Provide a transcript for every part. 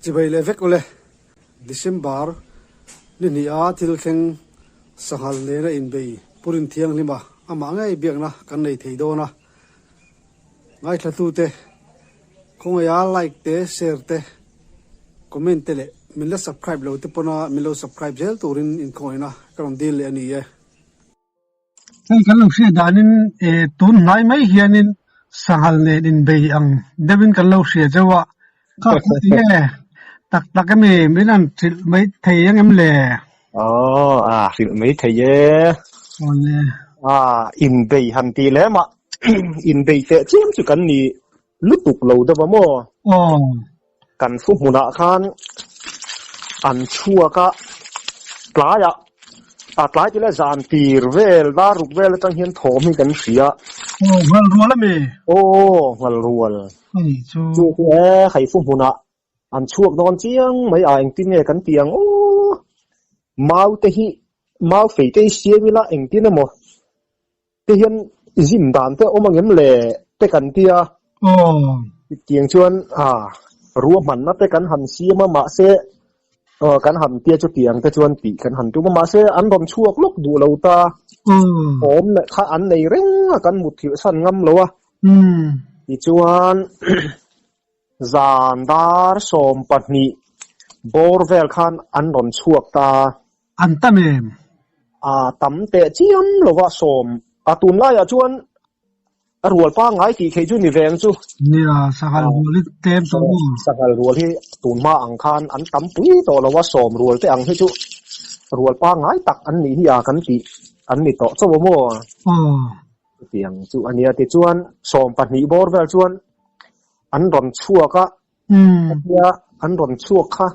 chỉ vậy là vết ole December nên ni à thì tôi khen sahal này là in bay purin thiang lima ama ngay biếng na kan này thấy đâu na ngay là tu te không ai like te share te comment te le mình là subscribe lâu te pona mình lâu subscribe gel turin in coi na cái deal anh ấy cái lúc xưa đã nên tuần này mấy hiện nên sahal này in bay ang devin cái lúc xưa cho các cái tắc cái mình ăn mấy thầy em lệ mấy thầy in bay hành ti lẽ mà in bay sẽ chiếm sự cần ni lúc tục lâu đó mà cần phúc một nọ khan ăn chua cả trái trái chỉ là dàn tì về đa rục về là tăng hiến thổ mình cần xía ngal ruột lắm mi ngal ruột chú cái phúc một nọ ăn chuộc đòn chiang mấy anh tin nghe cần tiếng mau phải cái xía với là anh tin mà cái hiến dìm đàn thế ông em lệ cái cần tia tiếng chuan rùa mặn nó cái cần hành xía mà sẽ cần hành tia cho tiếng cái chuan bị cần hành chú mà sẽ ăn đòn chuộc lúc đủ lâu ta ốm lại khá ăn này rinh cần một thiếu săn ngâm lâu thì chuan giàn đar som bát ni bor vel khan ăn đòn chuộc ta ăn tâm em tắm tệ chiếm lâu wa som tuần lai chuan ruột pa ngay thì khi chú ni veng chú nè sahal ruột tem số sahal ruột thì tuần ma ang khan ăn tắm pui to là wa som ruột te ang he chú ruột pa ngay tak ăn ni hi kan ti ăn ni to cho mo tiang chú anh ya te chuan som pat ni bor vel chuan ăn ron chua ka ăn ron chua kha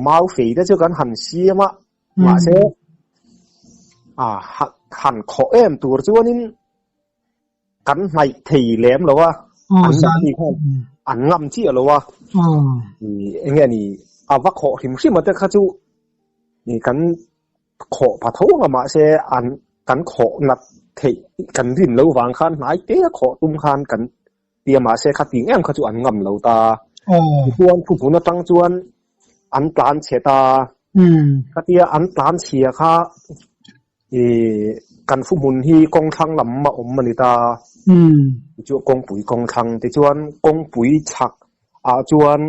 mau phì đó chứ kan han xia mà sẽ hẳn khó em tuổi chú anh cắn này thì lém rồi wa ăn ngâm chi rồi wa anh nghe nè vắt khó thì không mà thế chú nè cắn khó bắt thấu mà sẽ ăn cắn khó nát thì cắn rìn lâu vàng khan nãy té khó tung khan cắn tiệm mà sẽ khát tiếng em khát chú ăn ngâm lâu ta chuan phụ nó tăng chuan ăn plan chế ta khát tia ăn plan chế khaกันฟุมุนฮีกองทังลำมาอมมันนี่ตาจวนกองปุ๋ยกองทังแต่จวนกองปุ๋ยฉักจวน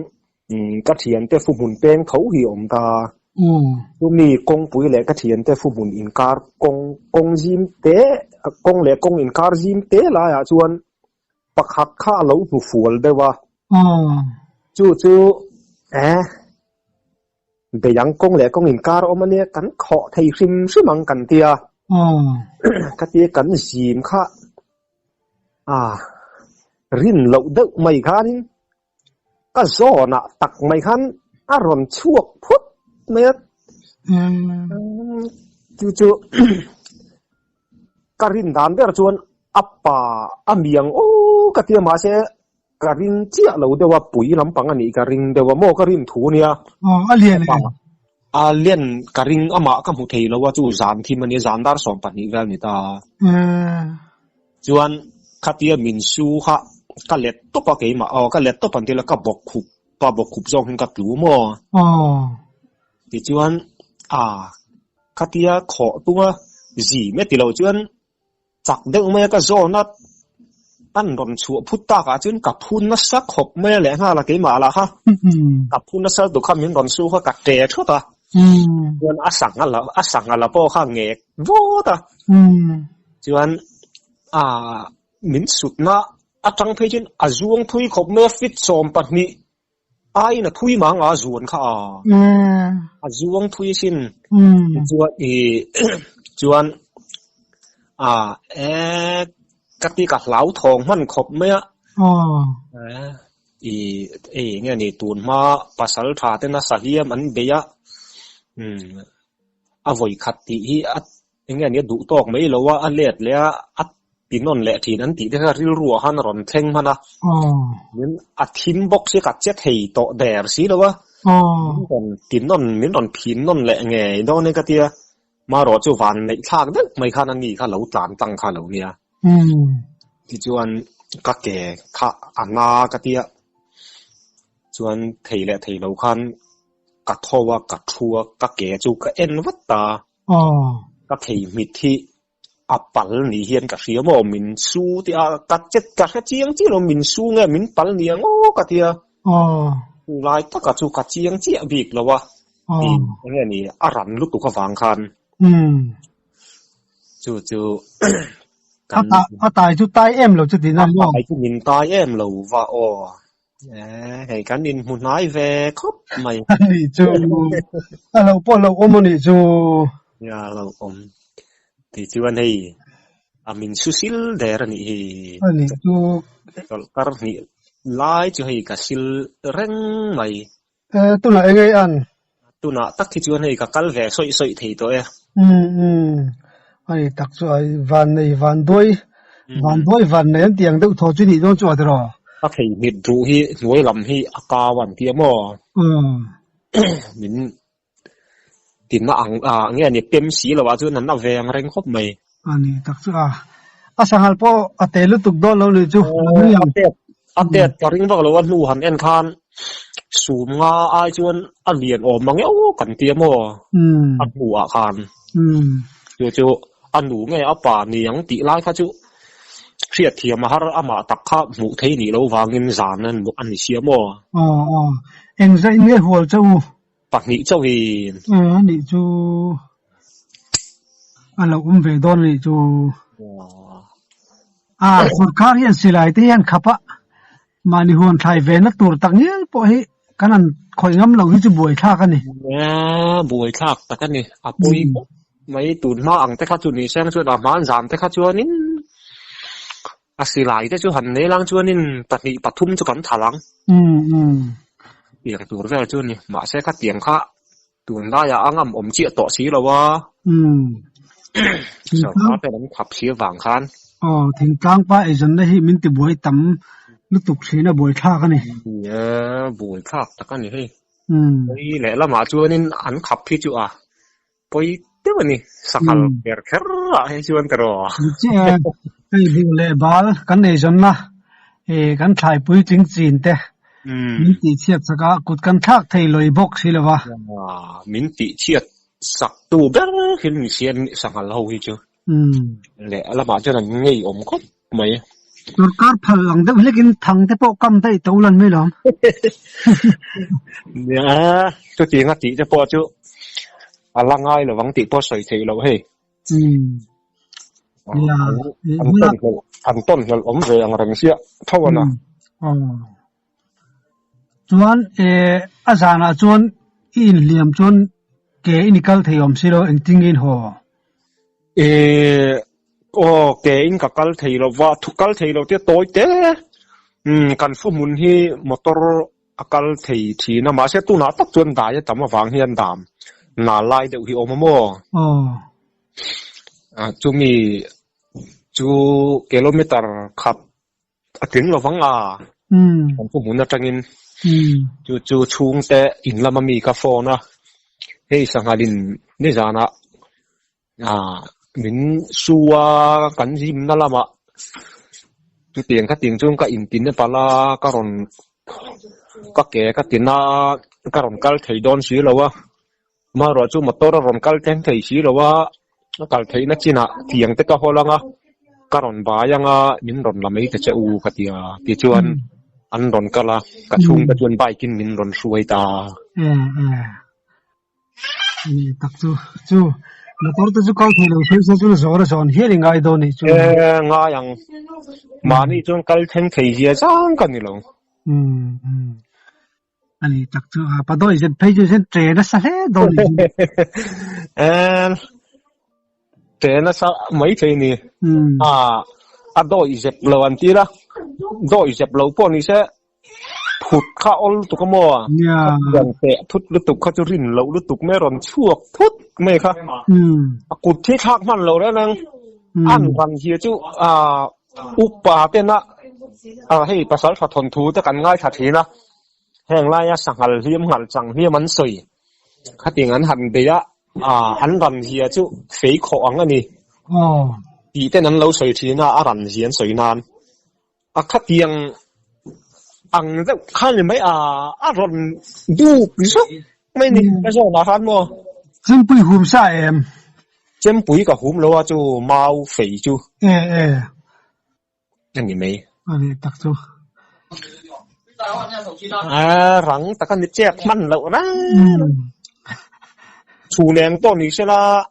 กระเทียนแต่ฟุมุนเป็นเขาหีอมตาลูกนี่กองปุ๋ยแหละกระเทียนแต่ฟุมุนอินการกองจิมเตะกองแหละกองอินการจิมเตะลายจวนปักหักข้าเหลาหูฝัวได้ว่าจู่แต่ยังกงแหละกงอินการอมันเนี่ยกันขอไทยซิมซึ่งมังกันเตียกันเตียกันจีมค่ะรินเหลาเด็กไม่คันก็โซน่ะตักไม่คันอารมณ์ชั่วพุทธเมื่อจู่ๆกรินดานเดือดชวนอัปปะเมียงกันเตียมาเสกรินเจ้าเราเดี๋ยวว่าปุ๋ยลำปังอันนี้กรินเดี๋ยวว่าโมกรินถูเนี่ยเลียนเลียนกรินมาก็หูเทเราว่าจู่จานที่มันเนี่ยจานดาร์สองปันนี้แล้วนี่ตาจวนขัดเดียมินซูค่ะก็เล็ดตุ๊บปะเกยมาก็เล็ดตุ๊บปันที่แล้วก็บกขุบจงกับหลูโม่ที่จวนขัดเดียขอตัวจีเมื่อที่เราจวนจักเด็กเมื่อก็โซนัดอันรอนชัวพุทธะจนกับพุนนัสขบแม่แหละฮะละกี่มาละฮะกับพุนนัสดูคำยังรอนสู้เขากัดเตะชั่วตาจวนสังอะไรพ่อข้างเงกโว้ตาจวนมินสุดนะจังเพจินจวงทุยขบแม่ฟิตสมปัตนีไอ้น่ะทุยมังจวนค่ะจวงทุยชินจวนจวนกติกาเหลาทองมันขบไหมเนี่ยนี่ตูนมาภาษาไทยนะสักยี่มันเบียวัยขัดตีเนี่ยนี่ดูตอกไม่รู้ว่าเล็ดเลยปีนนแหละทีนั้นตีได้ก็ริ้วรัวหันรอนเท่งมันเนี่ยทิมบ็อกซ์กัดเจ็ดเหตุแดดสิแล้วว่าตีนนมินนพินนนแหละไงดอนนี่ก็เตียมารอจูวันในทางนั้นไม่ขานันนี่ข้าเหลาตานตั้งข้าเหลาเนี่ยที่จวนก็แก่ข้าอันนากะเตีย chuan thei le thei lo khan ka thowa ka thua ka ke chu ka en wat ta ka thei mit hi apal ni hian ka hriamo min su ti a ka chet ka chiang chi lo min su nge min pal ni ngo ka tia lai ta ka chu ka chiang chi bik lawa nge ni aran lu tu ka wang khan chu a tai chu tai em lo chu tin na mo ai chu min tai em lo wa o hei kan in mun nai ve khop mai ni chu a lo po lo om ni chu ya lo om thì chuan hei amin susil der ni hi ani chu kar ni lai chu hei ka sil reng mai tu na ngai an tu na tak ki chuan hei ka kal ve soi soi thei to e ai tak chu ai van nei van doi van nei tiang deuh tho chu ni don chu adro a thei mit ru hi nuai lam hi akawan ti mo min tin na ang nge ni pem si lo wa chu nan na ve ang reng khop mai ani tak chu a sangal po atelu tuk do lo ni chu update ka ring bak lo wa nu han en khan sum nga ai chuan a lian om mang yo kan ti mo a nu a khan chu anu nge a pa ni yang ti lai kha chu khiat thiam har ama tak kha mu thei ni lo wangin zan nan mu an sia mo eng zai nge hol chu pak ni chau hi ni chu alo ve don ni chu sarkar hian silai te hian khapa mani hon thai ve na tur tak ni po hi kanan khoi ngam lo hi chu buai thak ani buai thak tak ani apui mai tun ma ang te kha chu ni sang chu da man zam te kha chuanin asilai te chu han ne lang chuanin pahnih pathum chu kan thalang tiang tur vel chu ni ma se kha tiang kha tun da ya angam om chi to si lo wa so ma pe lam khap si wang khan thing tlang pa e jan na hi min ti buai tam lu tuk thina buai thak ani buai thak tak ani hei ei le la ma chuanin an khap phi chu poi te wani sakal ker kher a he chuan tero che ei bu le bal kan ei jan na kan thai pui ting chin te min ti chiat saka kut kan thak thei loi bok silawa min ti chiat sak tu ber hin ni sian sangal ho hi chu le ala ma chuan ngei om khop mai sarkar phal lang de lekin thang te po kam dai tolan me lom ya chu ti nga ti te po chu ala ngai lo wang ti po soi thei lo he ya an ton hel om ve ang rang sia thawana chuan azana chuan in liam chuan ke inikal theiom silo engtingin ho ke in ka kal thei lo wa thu kal thei lo te toy te kan fu mun hi motor akal thei thi na ma se tu na tak chuan da ya tam wang hian dam na lai de hi om mo chumi chu kilometer khat atin lo wanga kan fu mun na tangin chu chung te in lama mi ka phone hei sangalin ni jana min suwa kan jim na lama tu tiang ka ting chung ka in tin ne pala karon ka ke ka tina karon kal thei don si lawa ma ro chu motor ron kal teng thei si lawa kal thei na china tiang te ka holanga karon ba yanga min ron lamei te che u ka tia ti chuan an ron kala ka chung ka chuan bai kin min ron suai ta tak chu motor te chu kal thei lo thei sa chu zora zon hian ngai do ni chu nga yang ma ni chuan kal theng thei hia chang kan ni lo ani tak chu pa do isen phei chu sen tre na sa he do ni tre na sa mai thei ni a do i zep lo an ti la do i zep lo po ni se thut kha ol tu ka mo yang te thut lu tu kha chu rin lo lu tu me ron chuak thut me kha a kut thi thak man lo ra nang an ran hi chu upa te na hei pasal tha thon thu te kan ngai tha thi na heng lai ya sangal hiam ngal chang hi man soi kha ting an han de ya an ran hi chu fei kho ang ani ti te nan lo soi thi na a ran hian soi nan a kha tiang ăn rất khá là mấy rồi du cái số mấy này cái số nào khăn mà chim bụi hùm sa em chém bụi cả hùm lâu chú mau phì chú anh nhìn mấy anh tắc chú rắn ta cái nít chẹt mặn lẩu đó chủ nền to này sẽ là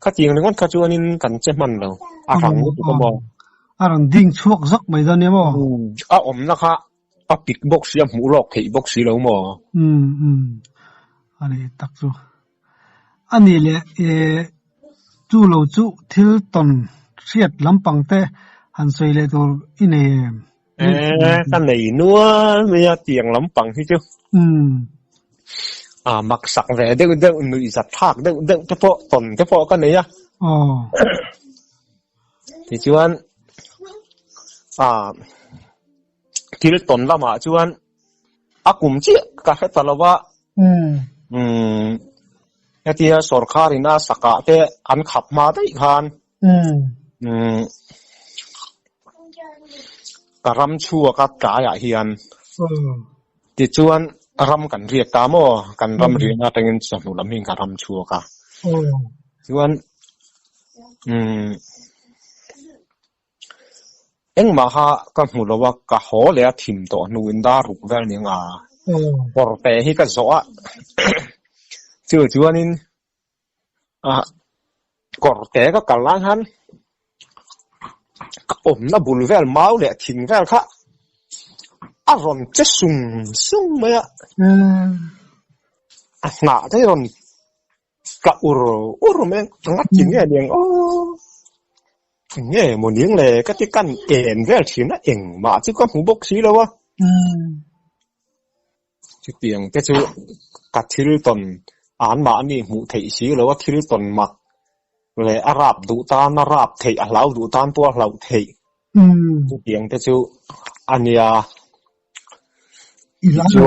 cái tiếng này con cái chú anh cần chém mặn lẩu rắn cũng có mò rắn đinh chuột giấc mấy giờ này mò nó khác big box ya mu lok thei box lo mo ani tak chu ani le chu lo chu thil ton riat lampang te han soi le tur ine cái này nữa bây giờ tiếng lampang hi chu mặc sắc về đều người giặt thác đều cái bộ tòn cái bộ cái này á thì chú anhที่ตนละมาชวนกุมจีก็เหตุละว่าที่สรคารินาสกัดเตอันขับมาได้ขันก็รำชัวก็กายเฮียนที่ชวนรำกันเรียกตามอกันรำเรียนแต่เงินสนุนลำหิงก็รำชัวก็ชวนมาฮะก็หมดแล้วว่าก็หอเลยถิ่มตัวนูนดารุกเวลนี่งาปอร์เตให้ก็จ่อจวนนี่ปอร์เตก็กำลังหันก็น่าบุลเวลมาเลยถิ่มเวลค่ะอารมณ์จะสุ่งไหมอ่ะหน้าที่รอนก็อุรุแม่งงัดจริงเนี่ยโอ้nghe một những lệ các cái căn ẻn với thì nó ẻn mà chứ có hú bốc xí đâu á chứ tiền cái chú cắt thiếu tuần án mà đi mụ thị xí đâu á thiếu tuần mặc lệ Arab đủ tan Arab thị lão đủ tan tua lão thị chứ tiền cái chú anh ya chú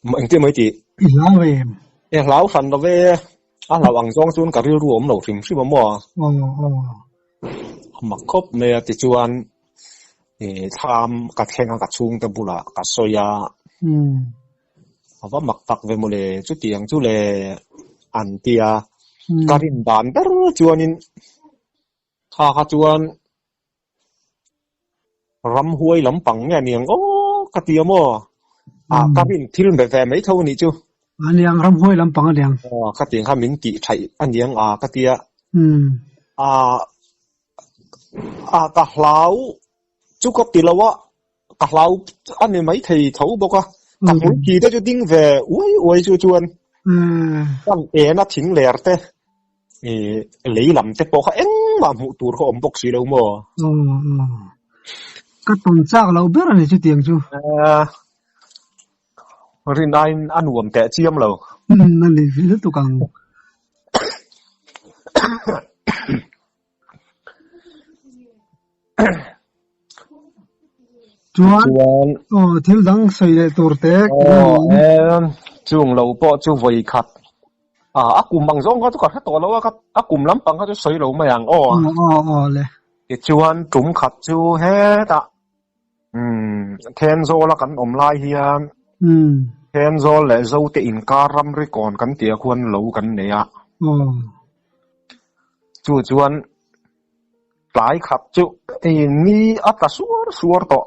mình cái mấy chị lão phần đó về lão ăn xong xuân cả riêu ruộng đầu thìm xí bấm mò mặc khốp mẹ thì chuan tham cắt khen cắt chung tâm bula cắt soya và mặc tặc về một lề chút tiền chút lề ăn tia cắt in bàn đó chuan in ha chuan rắm huôi lắm bằng nghe niềng cắt tia mò cắt in thiếu về mấy thâu này chứ anh yang ram hoi lam pang anh cái tiếng hắn mình chỉ thấy anh yang cái tia cả lão chú có tiền đâu á cả lão anh ấy mấy thầy thấu bốc á cả mỗi kỳ đó chú tiếng về uối chú chuan con bé nó chính lẻ thế lấy làm thế bốc em mà mụ tụt có ông bốc gì đâu mà cái tuần chắc lão biết là chú tiền chú riêng anh uống tệ chiêm lâuนั่นเลยฟิลตุกังจวนที่ดังใส่ตัวเต็กช่วงเราปอช่วงวัยขัดกลุ่มบางช่วงเขาจะกัดให้ตัวแล้วว่าครับกลุ่มล้ำปังเขาจะใส่เราไม่อย่างเลยจวนจุ่มขัดจู่เฮ็ดเทนโซละกันลายเฮียนเทนโซและโซเตอินการัมริก่อนกันเตียควรเหลากันเนี่ยจวนหลายขับจุนี่อัตสัวต่อ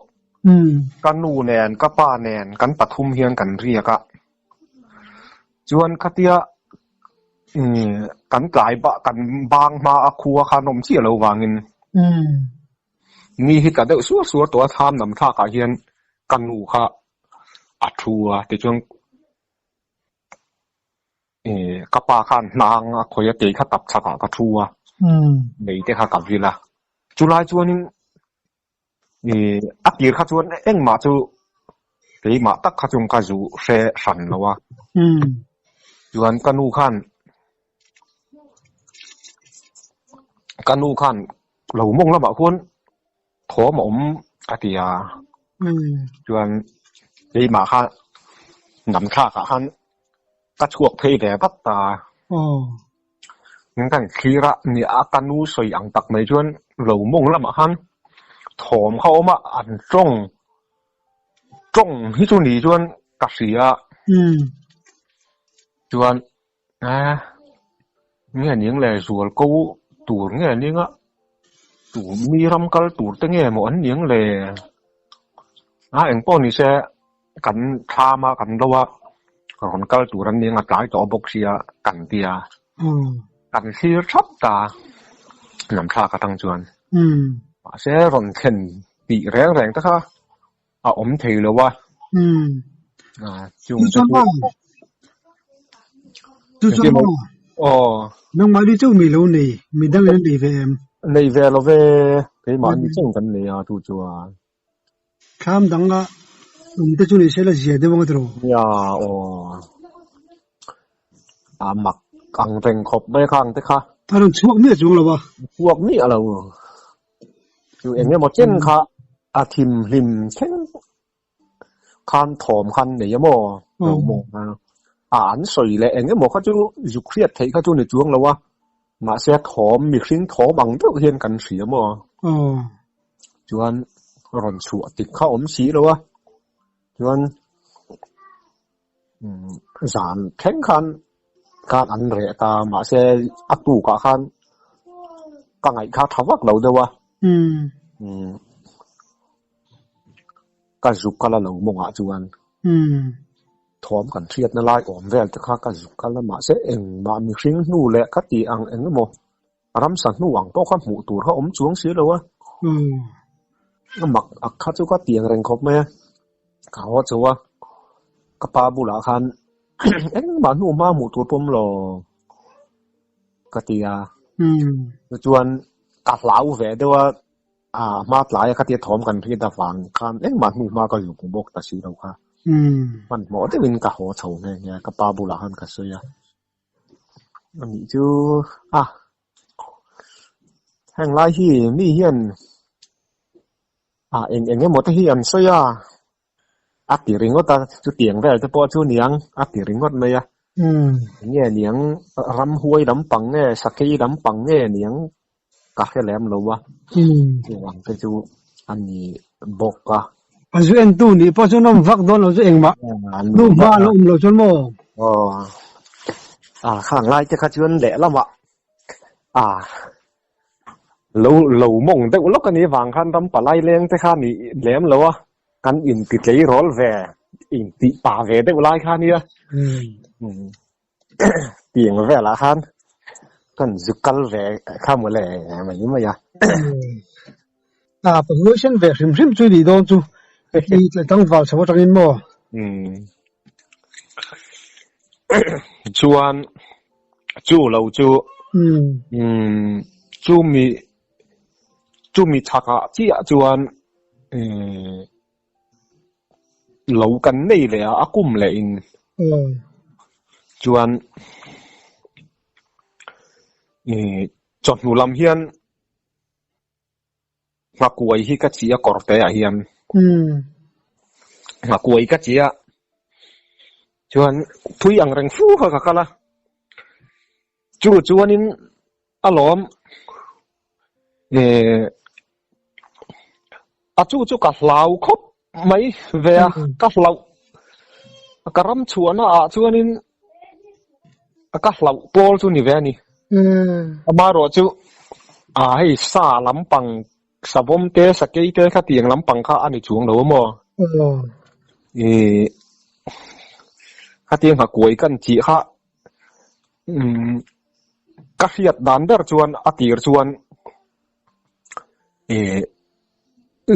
กันนูแนนกับป้าแนนกันปฐุมเฮียงกันเรียกะจวนคติยะกันหลายบะกันบางมาอคัวขนมเชี่ยเราวางินนี่ฮิตกันเดาสัวตัวทามนำท่ากะเฮียนกันนูค่ะอัดทัวแต่จวนกับป้าขันนางคอยตีขัดตับฉากกะทัวในเด็กขับวิลาจุฬาจวนนี่อักยีข้าจวนเอ็งมาจูเดี๋ยวมาตักข้าจงข้าจูเสสันแล้ววะจวนกันูขันเรามองแล้วแบบคนโถหมอมกติยาจวนเดี๋ยวมาข้านำข้าข้าหันกระชวกเพย์แต่ปัตตางั้นกันคีระนี่อาการนู้สวยอังตักไม่จวนเรามองแล้วแบบหันถมเข้ามาอันตรง trong hi chu ni chuan ka ria chuan nghe những lời rùa câu tủ nghe những á tủ mi ram kal tủ te nghe một anh những lời anh po ni sẽ cắn tha mà cắn đâu á còn kal tủ anh những á trái cho bốc xia cắn tia cắn xia sắp ta nằm xa cả thằng chuan sẽ còn khen bị rèn rèn tất cả ống thì rồi wa chung chung nông máy đi chung mì lâu này mì đang lên đi về này về là về cái mà đi chung cái này tu chua khám đắng á tới chung này sẽ là gì đấy bông ya mặc càng thành khop mấy càng thế khác nó chuộc mía chung là ba chuộc mía làอยู่เองเนี่ยหมดเช่นค่ะทิมริมเช่นคันถมคันเนี่ยมั้งเรามองอันสวยเลยเองเนี่ยหมดเขาจะอยู่เครียดเทเขาจะในช่วงแล้วว่ามาเสียถมมีคลิ้งถมบางเรื่องเห็นกันเสียมั้งจวนร้อนชัวติดเข้าอมสีแล้วว่าจวนสารแข็งคันการอันเรตามาเสียอัตุกะคันกังไงข้าทวักเราเดียวว่าก็จุกกันแล้วมองอาจวนถอมกันเครียดนั่นไล่อมแววแต่ข้าก็จุกกันแล้วมาเสียเองมามีคลิ้งนู่แหละก็ตีอังเองก็มองรำสันนู่หวังโต้ข้ามหูตูเขาอมจวงเสียแล้ววะก็หมักข้าจุก็เตียงแรงครบไหมเขาจะว่ากระปาบุหลาคันเอ็งมานู่มาหมูตัวปมหลอกตีอาจวนกัดเหลาแฝดด้วยว่ามาหลายคดีถอมกันที่ตะฟังคันเอ็งมาหนูมาก็อยู่กับพวกตาชีเราค่ะมันหมดได้เป็นกะหัวเฉาเนี่ยกะปาบุหลาหันกะเสียอันนี้จูแห่งไรที่มีเฮียนเอ็งเนี่ยหมดที่อันเสียตีริงก็ตาจูเตียงแฝดจะพอจูเนียงตีริงก็ไม่เนี่ยเนียงรำห้วยรำปังเนี่ยสักกี่รำปังเนี่ยเนียงกักแค่แหลมเราวะหวังก็จูอันนี้บอกว่าอันนี้ตู้นี่พอจะน้ำฟักโดนเราจะเองมาลูกบ้านเราเราชนโม่ข้างไล่จะขัดชวนแหละแล้ววะเรามองแต่ว่าลูกกันนี้วางคันรำปลาไหลเลี้ยงแต่ข้านี่แหลมเราวะกันอินติดใจร้อนแวอินติป่าแวแต่ว่าไล่ข้านี่เตียงแวละคันกันจุกกันแวข้ามมาเลยมันยิ่งไม่ยากประโยชน์แวริมช่วยดีตรงจูดีจะต้องว่าสมมติจังอินโม่ชวนจูเราจูมีทักษะที่ชวนเรากันนี่เลยกุ้มเลยจวนจดหนูลำเฮียนมากวยที่กัจจิยกอร์เตะเฮียนมากวยกัจจิยจวนทุยอังแรงฟูค่ะกันละจวนนินอารมณ์จูกัดเหลาครบไหมเวียกัดเหลากระรำชวนจวนนินกัดเหลาโปลจูนี่เวียนี่มารอจูให้ซาลำปังสะบมเตะสะเกยเตะข้าเตียงลำปังข้าอันนี้ช่วงเดียวมั้งข้าเตียงข้ากวยกันจีข้าก็เสียดดันเดอร์ชวนอติร์ชวน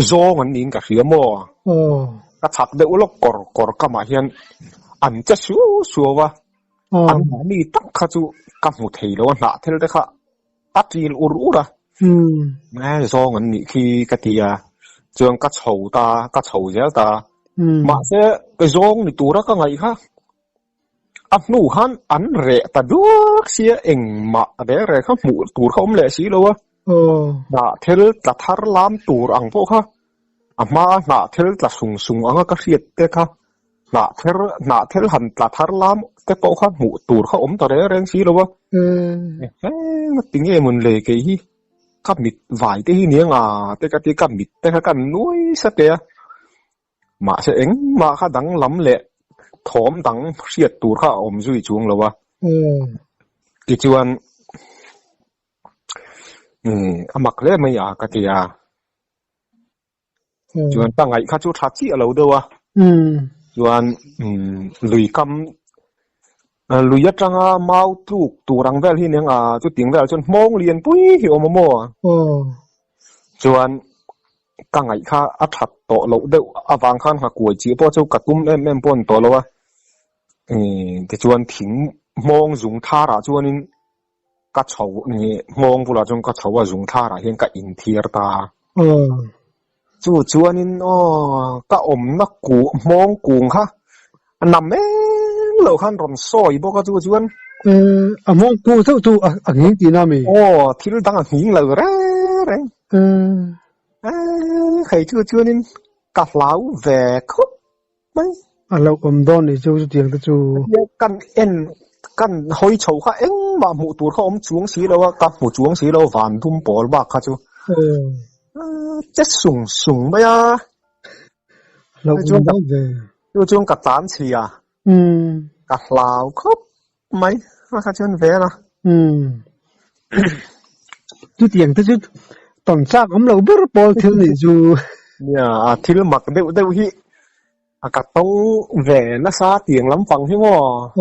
โซ่เงินนินก็เสียมั้งก็ชัดเดือดลูกกอร์ก็มาเห็นอันจะชัวว่าอันนี้ตั้งข้าจูกับหมูเทแล้วหน้าเทลเด็กข้าตัดจีลอุรุระแม่โซ่เงินนี่คือกติยาจวนก็เฉาตาก็เฉาเจ้าตามาเสียไปโซ่นี่ตัวละก็ไงค่ะอันนู้นอันเร่แต่ดูเสียเองมาเดี๋ยวเร่เขาหมูตัวเขาไม่เลยสิแล้ววะหน้าเทลตัดทาร์ลามตัวอังพวกค่ะมาหน้าเทลตัดสุงอังก็เสียเด็กค่ะหน้าเทลหันตัดทาร์ลามแต่พวกค่ะหมูตัวเขาแต่เดี๋ยวเร่งสิแล้ววะติงเงี้ยมันเลยกี่กับมิดไหวที่นี่ไงแต่ก็ที่กับมิดแต่ก็กันน้อยสักเดีย mà sẽ ứng mà khá đắng lắm lệ thóm đắng siết tụt khá ôm duy chuông lâu à cái chuan mặc lẽ mấy à cái gì à chuan ta ngày khá chú thắt chi ở lâu đâu à chuan lùi cam lùi nhất trang mau tu răng vel hi neng chú tiếng vel chuan mong liền pui hiểu mà mò chuan ta ngày khá ắt thật to lâu đâu vàng khan khá cuối chỉ bao châu cả tum em pon to lâu à cái chuan thỉnh mong dùng tha ra chuan in cái chậu này mong vừa là trong cái chậu à dùng tha ra hiện cái in thier ta chuan in cái nó cũ mong cuồng ha nằm ấy lâu khan rồng soi bao cái chuan mong cũ sao tu nghĩ gì nào mi thì nó đang nghĩ lâu đấy thấy chuan in cà lão về khóc mấy lâu đón thì chú tiếng chú căn hoi chầu khá eng mà mụ tụt không chuông xí đâu cặp mụ chuông xí đâu vàn thum bỏ bạc khá chú chết sùng bây à lâu đón về chuông cặp tán xì à cặp lào khóc mấy mà khá chân về là chú tiếng chú tổng xác lâu bớt bỏ thiếu gì chú thì mặc đều hi cả tông về nó xa tiếng lắm phẳng chứ mò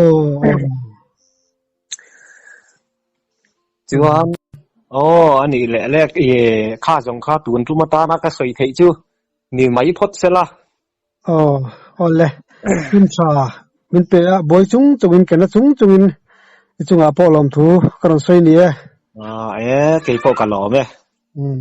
chứ anh ấy lẽ khá dòng khá tuần chúng ta nó cái sợi thấy chứ ni mấy phút sẽ là lẽ mình mình pe boy chúng mình cái nó chúng à bỏ lòng thu cái nó sợi nè cái phố cả lò mẹ